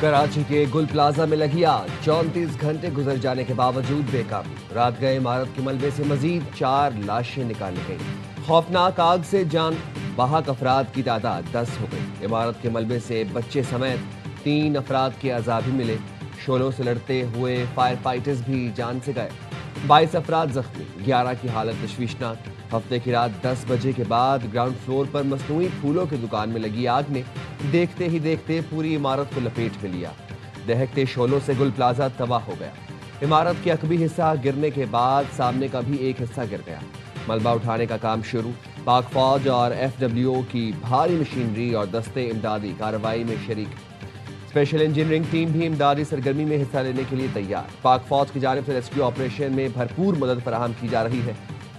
कराची के गुल प्लाजा में लगी आग, 34 घंटे गुजर जाने के बावजूद बेकाबू। रात गए इमारत के मलबे से मजीद 4 लाशें निकाली गई। खौफनाक आग से जान बहक अफराद की तादाद 10 हो गई। इमारत के मलबे से बच्चे समेत 3 अफराद के अज़ाब भी मिले। शोलों से लड़ते हुए फायर फाइटर्स भी जान से गए। 22 अफराद जख्मी, 11 की हालत तशवीशनाक। हफ्ते की रात 10 बजे के बाद ग्राउंड फ्लोर पर मसनूई फूलों की दुकान में लगी आग ने देखते ही देखते पूरी इमारत को लपेट में लिया। दहकते शोलों से गुल प्लाजा तबाह हो गया। इमारत के अकबी हिस्सा गिरने के बाद सामने का भी एक हिस्सा गिर गया। मलबा उठाने का काम शुरू। पाक फौज और FWO की भारी मशीनरी और दस्ते इमदादी कार्रवाई में शरीक। स्पेशल इंजीनियरिंग टीम भी इमदादी सरगर्मी में हिस्सा लेने के लिए तैयार। पाक फौज की जानिब से रेस्क्यू ऑपरेशन में भरपूर मदद फराहम की जा रही है।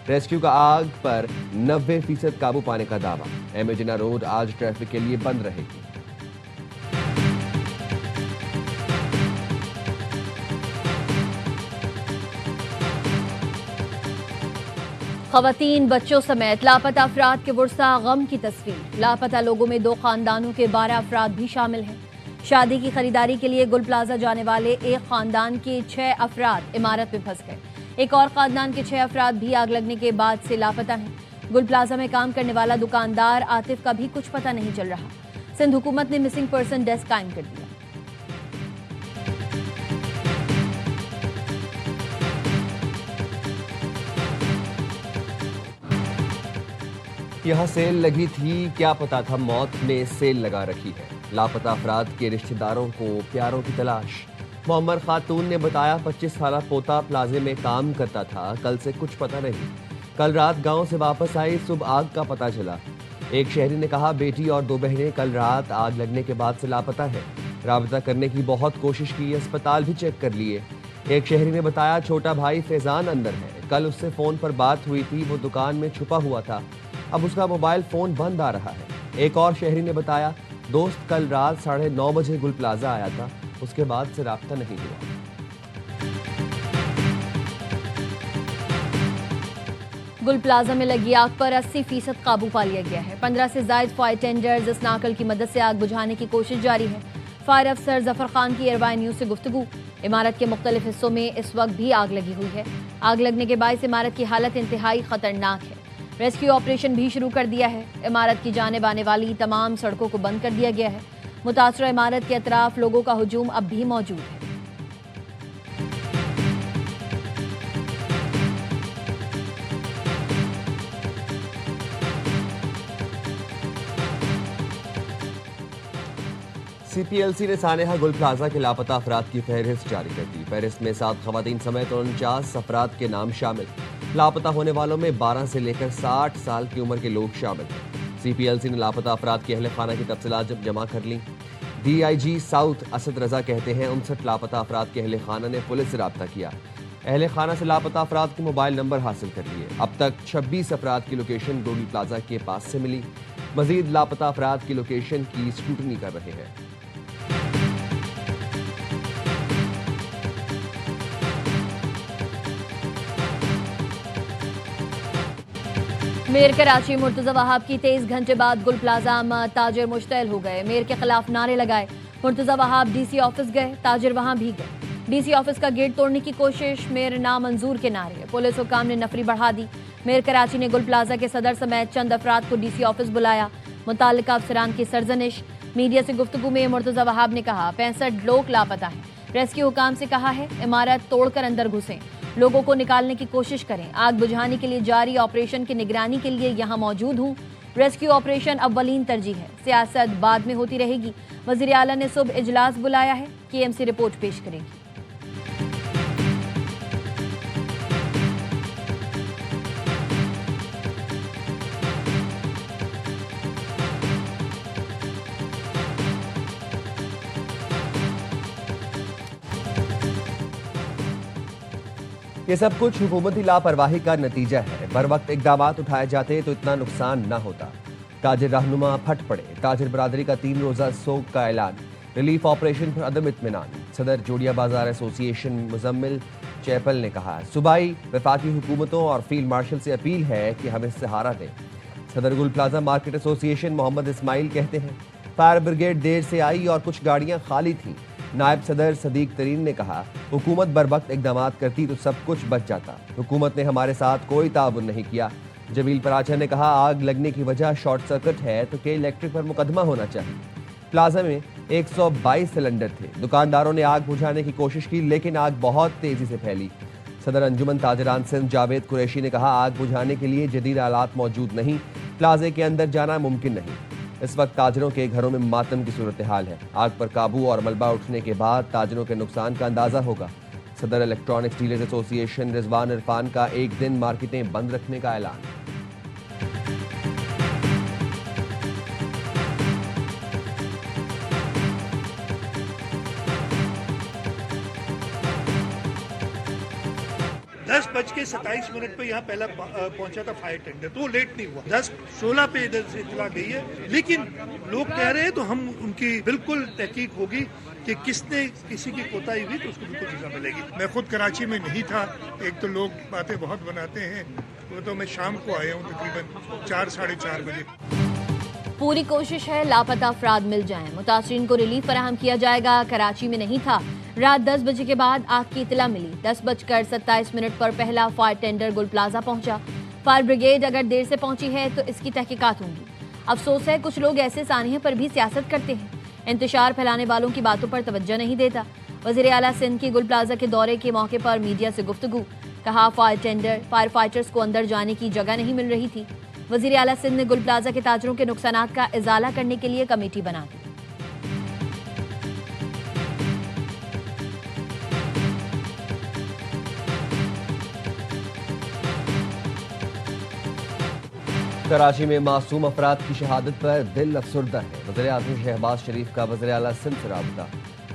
रेस्क्यू का आग पर 90% काबू पाने का दावा। एम जिन्ना रोड आज ट्रैफिक के लिए बंद रहेगी। खवातीन बच्चों समेत लापता अफराद के वुरसा गम की तस्वीर। लापता लोगों में 2 खानदानों के 12 अफराद भी शामिल हैं। शादी की खरीदारी के लिए गुल प्लाजा जाने वाले एक खानदान के 6 अफराद इमारत में फंस गए। एक और खानदान के 6 अफराद भी आग लगने के बाद से लापता हैं। गुल प्लाजा में काम करने वाला दुकानदार आतिफ का भी कुछ पता नहीं चल रहा। सिंध हुकूमत ने मिसिंग पर्सन डेस्क कायम कर दिया। यहाँ सेल लगी थी, क्या पता था मौत ने सेल लगा रखी है। लापता अफराद के रिश्तेदारों को प्यारों की तलाश। मोहम्मद खातून ने बताया 25 साल पोता प्लाजे में काम करता था, कल से कुछ पता नहीं। कल रात गांव से वापस आई, सुबह आग का पता चला। एक शहरी ने कहा बेटी और 2 बहनें कल रात आग लगने के बाद से लापता है। राबता करने की बहुत कोशिश की, अस्पताल भी चेक कर लिए। एक शहरी ने बताया छोटा भाई फैजान अंदर है, कल उससे फोन पर बात हुई थी, वो दुकान में छुपा हुआ था, अब उसका मोबाइल फोन बंद आ रहा है। एक और शहरी ने बताया दोस्त कल रात 9:30 बजे गुल प्लाजा आया था, उसके बाद से राब्ता नहीं हुआ। गुल प्लाजा में लगी आग पर 80% काबू पा लिया गया है। 15 से ज्यादा फायर टेंडर्स स्नाकल की मदद से आग बुझाने की कोशिश जारी है। फायर अफसर जफर खान की एयरवाई न्यूज से गुफ्तगू। इमारत के मुख्तलिफ हिस्सों में इस वक्त भी आग लगी हुई है। आग लगने के बायस इमारत की हालत इंतहाई खतरनाक है। रेस्क्यू ऑपरेशन भी शुरू कर दिया है। इमारत की जानिब आने वाली तमाम सड़कों को बंद कर दिया गया है। मुतासरा इमारत के अतराफ लोगों का हुजूम अब भी मौजूद है। CPLC ने सानेहा गुल प्लाजा के लापता अफराद की फहरिस्त जारी कर दी। फहरिस्त में 7 खवातीन समेत 49 अफराद के नाम शामिल। लापता होने वालों में 12 से लेकर 60 साल की उम्र के लोग शामिल हैं। CPLC ने लापता अफराद के अहले खाना की तफसीलात जमा कर ली। DIG साउथ असद रजा कहते हैं 59 लापता अफराद के अहले खाना ने पुलिस से रब्ता किया। अहले खाना से लापता अफराद के मोबाइल नंबर हासिल कर लिए। अब तक 26 अफराद की लोकेशन गुल प्लाजा के पास से मिली। मजीद लापता अफराद की लोकेशन की स्क्रूटनी कर रहे हैं। मेयर कराची मुर्तजा वहाब की 23 घंटे बाद गुल प्लाजा ताजिर मुश्तैल हो गए। मेयर के खिलाफ नारे लगाए। मुर्तजा वहाब DC ऑफिस गए, ताजिर वहां भी गए। DC ऑफिस का गेट तोड़ने की कोशिश, मेयर नामंजूर के नारे। पुलिस हुकाम ने नफरी बढ़ा दी। मेयर कराची ने गुल प्लाजा के सदर समेत चंद अफराद को DC ऑफिस बुलाया। मुतालिका अफसरान की सरजनिश। मीडिया से गुफ्तगू में मुर्तजा वहाब ने कहा 65 लोग लापता हैं। रेस्क्यू हुकाम से कहा है इमारत तोड़कर अंदर घुसें, लोगों को निकालने की कोशिश करें। आग बुझाने के लिए जारी ऑपरेशन की निगरानी के लिए यहां मौजूद हूं। रेस्क्यू ऑपरेशन अव्वलीन तरजीह है, सियासत बाद में होती रहेगी। वजीर आला ने सुबह इजलास बुलाया है, KMC रिपोर्ट पेश करेगी। ये सब कुछ हुकूमती लापरवाही का नतीजा है। बर वक्त इकदामात उठाए जाते तो इतना नुकसान न होता। ताजिर रहनुमा फट पड़े। ताजिर बरादरी का 3 रोज़ा सोग का ऐलान। रिलीफ ऑपरेशन पर अदम इत्मीनान। सदर जोड़िया बाजार एसोसिएशन मुजम्मिल चैपल ने कहा सूबाई वफाकी हुकूमतों और फील्ड मार्शल से अपील है कि हमें सहारा दें। Saddar Gul plaza market association Mohammad Ismail कहते हैं फायर ब्रिगेड देर से आई और कुछ गाड़ियां खाली थी। नायब सदर सदीक तरीन ने कहा, हुकूमत बरवक्त इकदाम करती तो सब कुछ बच जाता। हुकूमत ने हमारे साथ कोई ताउन नहीं किया। जमील पराचा ने कहा, आग लगने की वजह शॉर्ट सर्किट है तो के इलेक्ट्रिक पर मुकदमा होना चाहिए। प्लाजा में 122 सिलेंडर थे। दुकानदारों ने आग बुझाने की कोशिश की, लेकिन आग बहुत तेजी से फैली। सदर अंजुमन ताजरान सिंध जावेद कुरैशी ने कहा, आग बुझाने के लिए जदीद आलात मौजूद नहीं, प्लाजे के अंदर जाना मुमकिन नहीं। इस वक्त ताजरों के घरों में मातम की सूरत हाल है। आग पर काबू और मलबा उठने के बाद ताजरों के नुकसान का अंदाजा होगा। सदर electronics dealers association Rizwan Irfan का एक दिन मार्केटें बंद रखने का ऐलान। दस बज के 27 मिनट पे यहाँ पहला पहुंचा था फायर टेंडर, तो वो लेट नहीं हुआ। 10:16 पे इधर से इतला गई है, लेकिन लोग कह रहे हैं तो हम उनकी बिल्कुल तहकीक होगी कि किसने किसी की कोताही हुई तो उसको बिल्कुल सजा मिलेगी। मैं खुद कराची में नहीं था। एक तो लोग बातें बहुत बनाते हैं, वो तो मैं शाम को आया हूँ तकरीबन 4 साढ़े 4 बजे। पूरी कोशिश है लापता अफराद मिल जाएं। मुतासरीन को रिलीफ फराहम किया जाएगा। कराची में नहीं था। रात 10 बजे के बाद आग की इतला मिली। 10:27 पर पहला फायर टेंडर गुल प्लाजा पहुंचा। फायर ब्रिगेड अगर देर से पहुंची है तो इसकी तहकीकात होंगी। अफसोस है कुछ लोग ऐसे सानिया पर भी सियासत करते हैं, इंतशार फैलाने वालों की बातों पर तवज्जो नहीं देता। वज़ीर आला सिंध की गुल प्लाजा के दौरे के मौके पर मीडिया से गुफ्तगू। कहा, फायर फाइटर्स को अंदर जाने की जगह नहीं मिल रही थी। वज़ीर आला सिंध ने गुल प्लाजा के ताजरों के नुकसानात का इजाला करने के लिए कमेटी बना दी। कराची में मासूम अफराद की शहादत पर दिल अफसुर्दा है। वज़ीर आज़म शहबाज शरीफ का वज़ीर आला सिंध से राबता।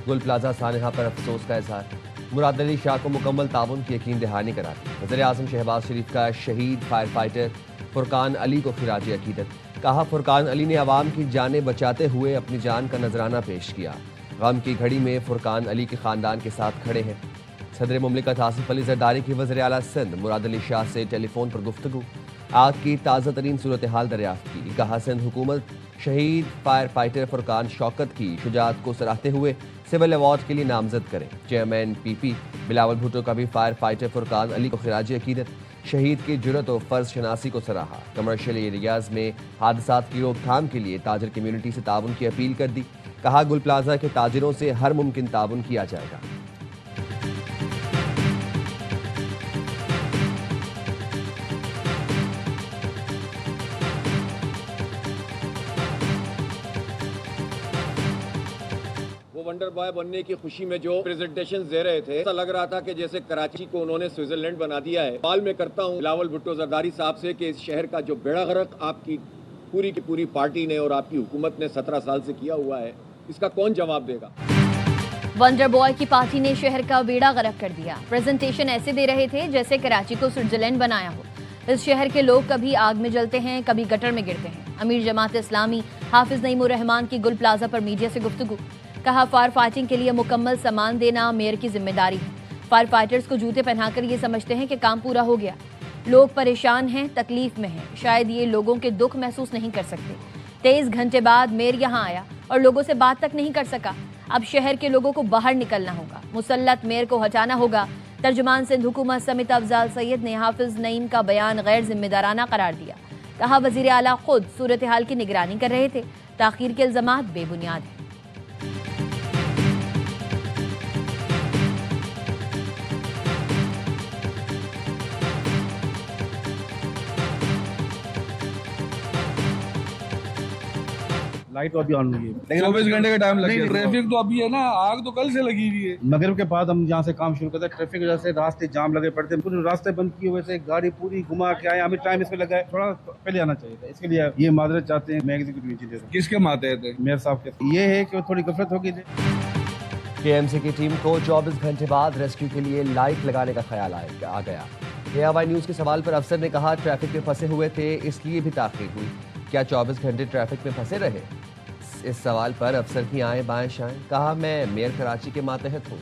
गुल प्लाजा सानहा पर अफसोस का इजहार। मुराद अली शाह को मुकम्मल ताउन की यकीन दहानी करा दी। वज़ीर आज़म शहबाज शरीफ का शहीद फायर फाइटर फुरकान अली को खिराज अकीदत। कहा, फुरकान अली ने अवाम की जानें बचाते हुए अपनी जान का नजराना पेश किया। गम की घड़ी में फुरकान अली के खानदान के साथ खड़े हैं। सदर मुमलिकत आसिफ अली जरदारी की वज़ीर आला सिंध मुराद अली शाह से टेलीफोन पर गुफ्तगू। आग की ताज़ा तरीन सूरत हाल दरियाफ्त की। कहा, सिंध हुकूमत शहीद फायर फाइटर फुरकान शौकत की शुजाअत को सराहते हुए सिविल अवार्ड के लिए नामजद करें। चेयरमैन पीपी बिलावल भुट्टो का भी फायर फाइटर फुरकान अली को खिराज अकीदत। शहीद की जुरत और फर्ज शनासी को सराहा। कमर्शियल एरियाज में हादसात की रोकथाम के लिए ताजर कम्युनिटी से ताउन की अपील कर दी। कहा, गुल प्लाजा के ताजरों से हर मुमकिन ताउन किया जाएगा। वंडर बॉय बनने की खुशी में जो प्रेजेंटेशन दे रहे थे, ऐसा लग रहा था कि जैसे कराची को उन्होंने स्विट्जरलैंड बना दिया है। सवाल मैं करता हूं बिलावल भुट्टो जरदारी साहब से कि इस शहर का जो बेड़ा गर्क आपकी पूरी की पूरी पार्टी ने और आपकी हुकूमत ने 17 साल से किया हुआ है, इसका कौन जवाब देगा? वंडर बॉय की पार्टी ने शहर का बेड़ा गर्क कर दिया। प्रेजेंटेशन ऐसे दे रहे थे जैसे कराची को स्विट्जरलैंड बनाया हो। इस शहर के लोग कभी आग में जलते हैं, कभी गटर में गिरते हैं। अमीर जमात इस्लामी हाफिज नईमुर रहमान की गुल प्लाजा पर मीडिया से गुफ्तगू। कहा, फायर फाइटिंग के लिए मुकम्मल सामान देना मेयर की जिम्मेदारी है। फायर फाइटर्स को जूते पहनाकर ये समझते हैं कि काम पूरा हो गया। लोग परेशान हैं, तकलीफ में हैं, शायद ये लोगों के दुख महसूस नहीं कर सकते। 23 घंटे बाद मेयर यहाँ आया और लोगों से बात तक नहीं कर सका। अब शहर के लोगों को बाहर निकलना होगा, मुसल्लत मेयर को हटाना होगा। तर्जुमान सिंध हुकूमत समित अफजाल सैयद ने हाफिज नईम का बयान गैर जिम्मेदाराना करार दिया। कहा, वजीर आला खुद सूरत हाल की निगरानी कर रहे थे। ताखीर के इल्जामात बेबुनियाद हैं। लाइट तो अभी ऑन हुई है, लेकिन 24 घंटे का टाइम लग गया। ट्रैफिक तो अभी है ना, आग तो कल से लगी हुई है। मगरिब के बाद हम यहाँ से काम शुरू करते हैं। ट्रैफिक की वजह से रास्ते जाम लगे पड़ते हैं, पूरे रास्ते बंद किए हुए से गाड़ी पूरी घुमा के आए। हमें टाइम इसमें लगा है, थोड़ा पहले आना चाहिए था। इसके लिए ये माजरत चाहते हैं। मैं एग्जीक्यूटिव इंजीनियर हूं। किसके मातहत है? मेयर साहब के। ये है कि थोड़ी गफलत होगी। केएमसी की टीम को 24 घंटे बाद रेस्क्यू के लिए लाइट लगाने का ख्याल आ गया। एआईवाई न्यूज के सवाल पर अफसर ने कहा, ट्रैफिक में फंसे हुए थे, इसलिए भी ताखीर हुई। क्या 24 घंटे ट्रैफिक में फंसे रहे? इस सवाल पर अफसर की आएं बाएं शाएं। कहा, मैं मेयर कराची के मातहत हूं।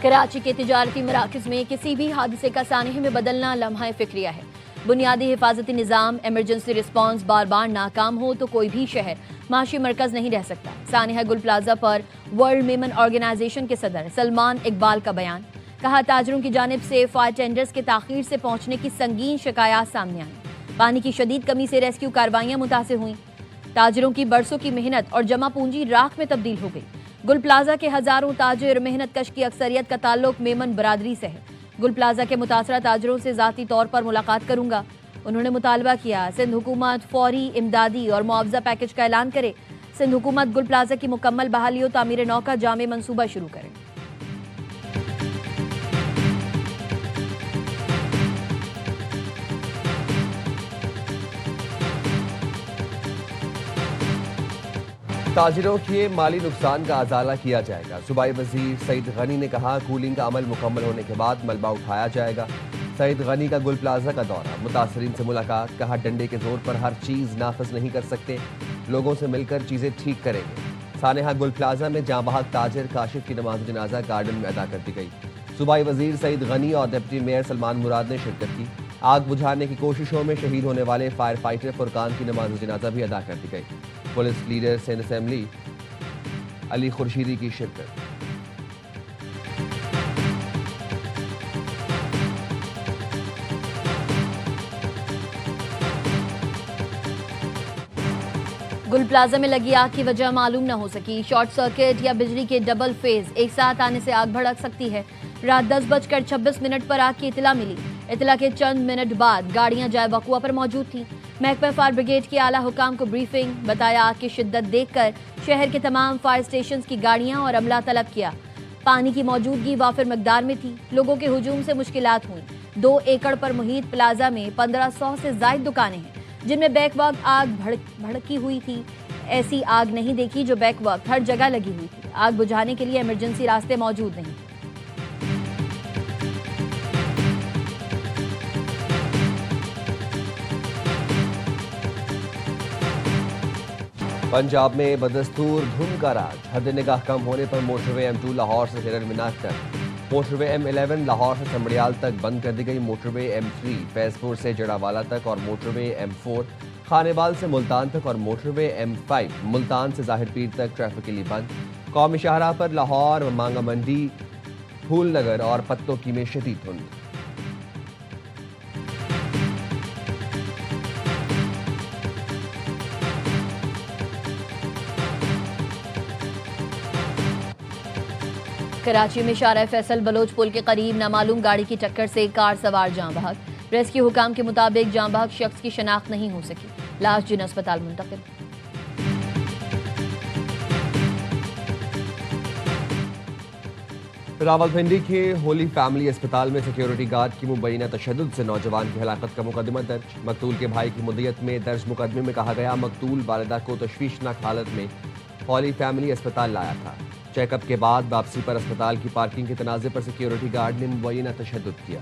कराची के तिजारती मराकज में किसी भी हादसे का सानहे में बदलना लम्हा फिक्रिया है। बुनियादी हिफाजती निज़ाम, इमरजेंसी रिस्पॉन्स बार बार नाकाम हो तो कोई भी शहर माशी मरकज़ नहीं रह सकता। सानिया गुल प्लाजा पर वर्ल्ड मेमन ऑर्गेनाइजेशन के सदर सलमान इकबाल का बयान। कहा, ताजरों की जानिब से फायर टेंडर्स के ताखीर से पहुंचने की संगीन शिकायत सामने आई। पानी की शदीद कमी से रेस्क्यू कार्रवाइयां मुतासिर हुई। ताजरों की बरसों की मेहनत और जमा पूंजी राख में तब्दील हो गई। गुल प्लाजा के हजारों ताजिर मेहनत कश की अक्सरियत का ताल्लुक मेमन बरादरी से है। गुल प्लाजा के मुतासरा ताजरों से ज़ाती तौर पर मुलाकात करूंगा। उन्होंने मुतालबा किया, सिंध हुकूमत फौरी इमदादी और मुआवजा पैकेज का ऐलान करे। सिंध हुकूमत गुल प्लाजा की मुकम्मल बहाली और तामीर नौ का जामे मनसूबा शुरू करे। ताजिरों के माली नुकसान का अजाला किया जाएगा। सूबाई वजीर सईद गनी ने कहा, कूलिंग का अमल मुकम्मल होने के बाद मलबा उठाया जाएगा। सईद गनी का गुल प्लाजा का दौरा, मुतासरीन से मुलाकात। कहा, डंडे के जोर पर हर चीज़ नाफिज नहीं कर सकते, लोगों से मिलकर चीज़ें ठीक करेंगे। सानिया गुल प्लाजा में जाँ बहक ताजिर काशिफ की नमाज जनाजा गार्डन में अदा कर दी गई। सूबाई वजीर सईद गनी और डिप्टी मेयर सलमान मुराद ने शिरकत की। आग बुझाने की कोशिशों में शहीद होने वाले फायर फाइटर फुरकान की नमाज जनाजा भी अदा कर दी गई। Police leader Sindh assembly Ali Khurshidi की शिरकत। गुल प्लाजा में लगी आग की वजह मालूम न हो सकी। शॉर्ट सर्किट या बिजली के डबल फेज एक साथ आने से आग भड़क सकती है। रात 10:26 पर आग की इतला मिली। इतला के चंद मिनट बाद गाड़ियां जाए वकुआ पर मौजूद थी। महकमा फायर ब्रिगेड के आला हुकाम को ब्रीफिंग, बताया आग की शिद्दत देखकर शहर के तमाम फायर स्टेशन की गाड़ियां और अमला तलब किया। पानी की मौजूदगी वाफिर मकदार में थी। लोगों के हुजूम से मुश्किलात हुई। 2 एकड़ पर मुहित प्लाजा में 1500 से ज्यादा दुकानें हैं जिनमें बैक वक्त आग भड़की हुई थी। ऐसी आग नहीं देखी जो बैक वक्त हर जगह लगी हुई थी। आग बुझाने के लिए इमरजेंसी रास्ते मौजूद नहीं थे। पंजाब में बदस्तूर धुंध का राज, हद निगाह कम होने पर मोटरवे M2 लाहौर से हिरन मिनार तक, मोटरवे M11 लाहौर से समड़ियाल तक बंद कर दी गई। मोटरवे M3 फैजपुर से जड़ावाला तक और मोटरवे M4 खानेवाल से मुल्तान तक और मोटरवे M5 मुल्तान से जाहिर पीर तक ट्रैफिक के लिए बंद। कौमी शाहराह पर लाहौर, मांगा मंडी, फूल नगर और पत्तों की में शदीद धुंध। कराची में शारा फैसल बलोच पुल के करीब नामालूम गाड़ी की टक्कर से कार सवार जाँ बहक। रेस्क्यू हुकाम के मुताबिक जाँ बहक शख्स की शनाख्त नहीं हो सकी। लाश जिन अस्पताल मुंतकिल। रावलपिंडी के होली फैमिली अस्पताल में सिक्योरिटी गार्ड की मुबैना तशद्दुद से नौजवान की हलाकत का मुकदमा दर्ज। मकतूल के भाई की मुद्दत में दर्ज मुकदमे में कहा गया, मकतूल वालिदा को तशवीशनाक हालत में होली फैमिली अस्पताल लाया था। चेकअप के बाद वापसी पर अस्पताल की पार्किंग के तनाजे पर सिक्योरिटी गार्ड ने मुबैना तशद्दुद किया।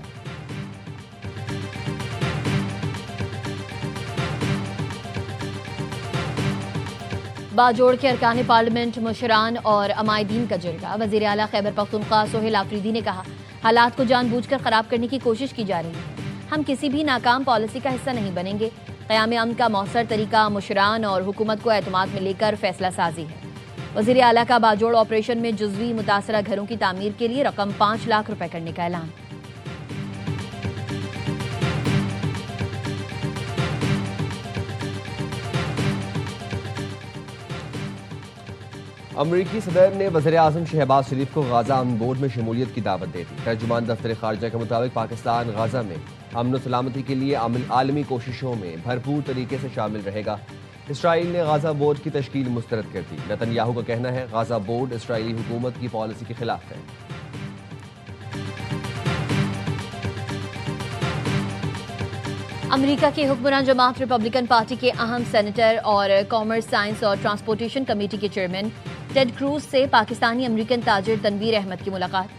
बाजोड़ के अरकान पार्लियामेंट मुशरान और अमायदीन का जरगा। वज़ीर आला खैबर पख्तूनख्वा सोहेल आफरीदी ने कहा, हालात को जानबूझकर खराब करने की कोशिश की जा रही है। हम किसी भी नाकाम पॉलिसी का हिस्सा नहीं बनेंगे। क़याम अमन का मौसर तरीका मुशरान और हुकूमत को एतमाद में लेकर फैसला साजी है। वज़ीर आला का बाजोड़ ऑपरेशन में जुज़वी मुतासरा घरों की तामीर के लिए रकम 5 लाख रुपए करने का ऐलान। अमरीकी सदर ने वज़ीर-ए-आज़म शहबाज शरीफ को गाज़ा अमन बोर्ड में शमूलियत की दावत दे दी। तर्जुमान दफ्तर खारजा के मुताबिक पाकिस्तान गाज़ा में अमन व सलामती के लिए आलमी कोशिशों में भरपूर तरीके से शामिल रहेगा। इसराइल ने गाज़ा बोर्ड की तश्कील मुस्तरद कर दी। नेतन्याहू का कहना है, गाज़ा बोर्ड इसराइली हुकूमत की पॉलिसी के खिलाफ है। अमेरिका की हुक्मरान जमात रिपब्लिकन पार्टी के अहम सेनेटर और कॉमर्स, साइंस और ट्रांसपोर्टेशन कमेटी के चेयरमैन टेड क्रूज से पाकिस्तानी अमेरिकन ताजिर तनवीर अहमद की मुलाकात।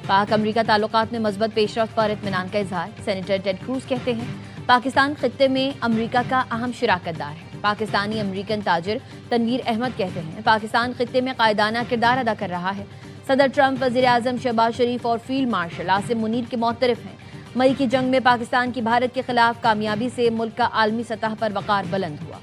पाक अमेरिका ताल्लुकात में मज़बूत पेशरफ्त पर इत्मीनान का इजहार। सेनेटर टेड क्रूज कहते हैं, पाकिस्तान खित्ते में अमेरिका का अहम शिराकतदार है। पाकिस्तानी अमेरिकन ताजिर तनवीर अहमद कहते हैं, पाकिस्तान खित्ते में कायदाना किरदार अदा कर रहा है। सदर ट्रंप वज़ीर-ए-आज़म शहबाज शरीफ और फील्ड मार्शल आसिम मुनीर के मोहतरफ हैं। मई की जंग में पाकिस्तान की भारत के खिलाफ कामयाबी से मुल्क का आलमी सतह पर वकार बुलंद हुआ।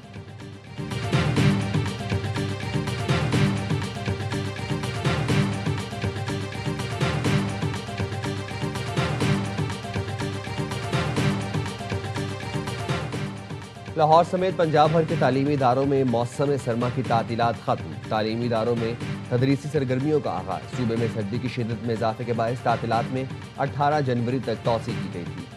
लाहौर समेत पंजाब भर के तालीमी इदारों में मौसम सरमा की तातीलात खत्म। तालीमी इदारों में तदरीसी सरगर्मियों का आगाज। सूबे में सर्दी की शिद्दत में इजाफे के बायस तातीलात में 18 जनवरी तक तौसी की गई थी।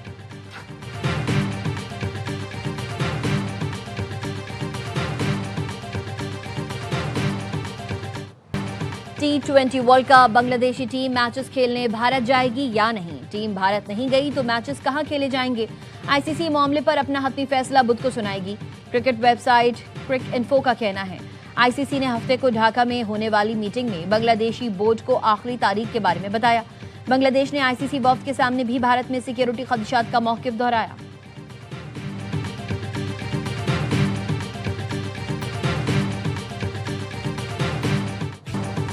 T20 world cup Bangladeshi team matches खेलने भारत जाएगी या नहीं? टीम भारत नहीं गई तो मैचेस कहां खेले जाएंगे? आईसीसी मामले पर अपना हत्मी फैसला बुध को सुनाएगी। क्रिकेट वेबसाइट क्रिक इन्फो का कहना है आईसीसी ने हफ्ते को ढाका में होने वाली मीटिंग में बांग्लादेशी बोर्ड को आखिरी तारीख के बारे में बताया। बांग्लादेश ने आईसीसी वफ्द के सामने भी भारत में सिक्योरिटी खदशात का मौकिफ दोहराया।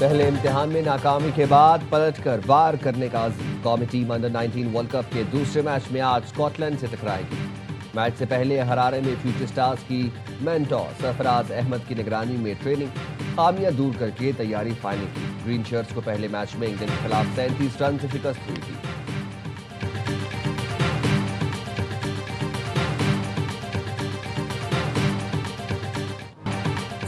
पहले इम्तिहान में नाकामी के बाद पलटकर वार करने का अज़्म। कौमी टीम अंडर 19 वर्ल्ड कप के दूसरे मैच में आज स्कॉटलैंड से टकराएगी। मैच से पहले हरारे में फ्यूचर स्टार्स की मेंटोर सरफराज अहमद की निगरानी में ट्रेनिंग, खामियां दूर करके तैयारी फाइनल की। ग्रीन शर्ट्स को पहले मैच में इंग्लैंड के खिलाफ 37 रन से शिकस्त हुई थी।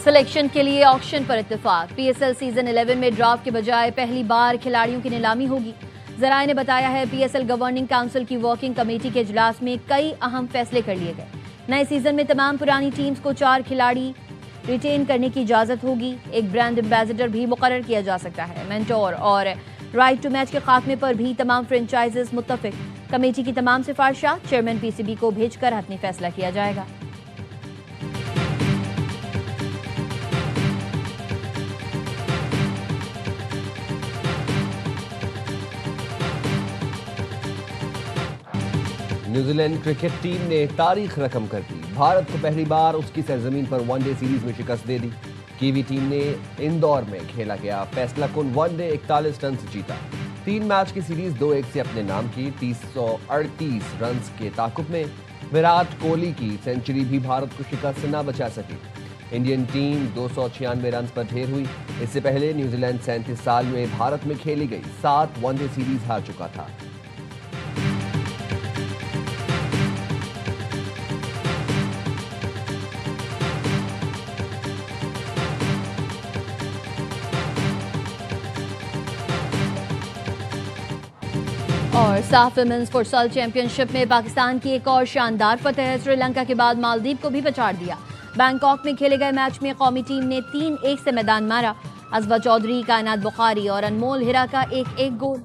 सिलेक्शन के लिए ऑक्शन पर इत्तेफाक। पीएसएल सीजन 11 में ड्राफ्ट के बजाय पहली बार खिलाड़ियों की नीलामी होगी। जराये ने बताया है पीएसएल गवर्निंग काउंसिल की वर्किंग कमेटी के इजलास में कई अहम फैसले कर लिए गए। नए सीजन में तमाम पुरानी टीम्स को 4 खिलाड़ी रिटेन करने की इजाजत होगी। एक ब्रांड एम्बेसडर भी मुकर्रर किया जा सकता है। मेंटोर और राइट टू मैच के खात्मे पर भी तमाम फ्रेंचाइजेस मुत्तफिक। कमेटी की तमाम सिफारिशात चेयरमैन पीसीबी को भेजकर हतमी फैसला किया जाएगा। न्यूजीलैंड क्रिकेट टीम ने तारीख रकम कर दी। भारत को पहली बार उसकी सरजमीन पर वनडे सीरीज में शिकस्त दे दी। कीवी टीम ने इंदौर में खेला गया फैसला कुन वनडे 41 रन से जीता। 3 मैच की सीरीज 2-1 से अपने नाम की। 338 रन के ताकुब में विराट कोहली की सेंचुरी भी भारत को शिकस्त से न बचा सकी। इंडियन टीम 296 रन पर ढेर हुई। इससे पहले न्यूजीलैंड 37 साल में भारत में खेली गई 7 वनडे सीरीज हार चुका था। और साफ वुमेन्स फुटसॉल चैंपियनशिप में पाकिस्तान की एक और शानदार फतह। श्रीलंका के बाद मालदीव को भी पछाड़ दिया। बैंकॉक में खेले गए मैच में कौमी टीम ने 3-1 से मैदान मारा। अजवा चौधरी, कायनात बुखारी और अनमोल हिरा का 1-1 गोल।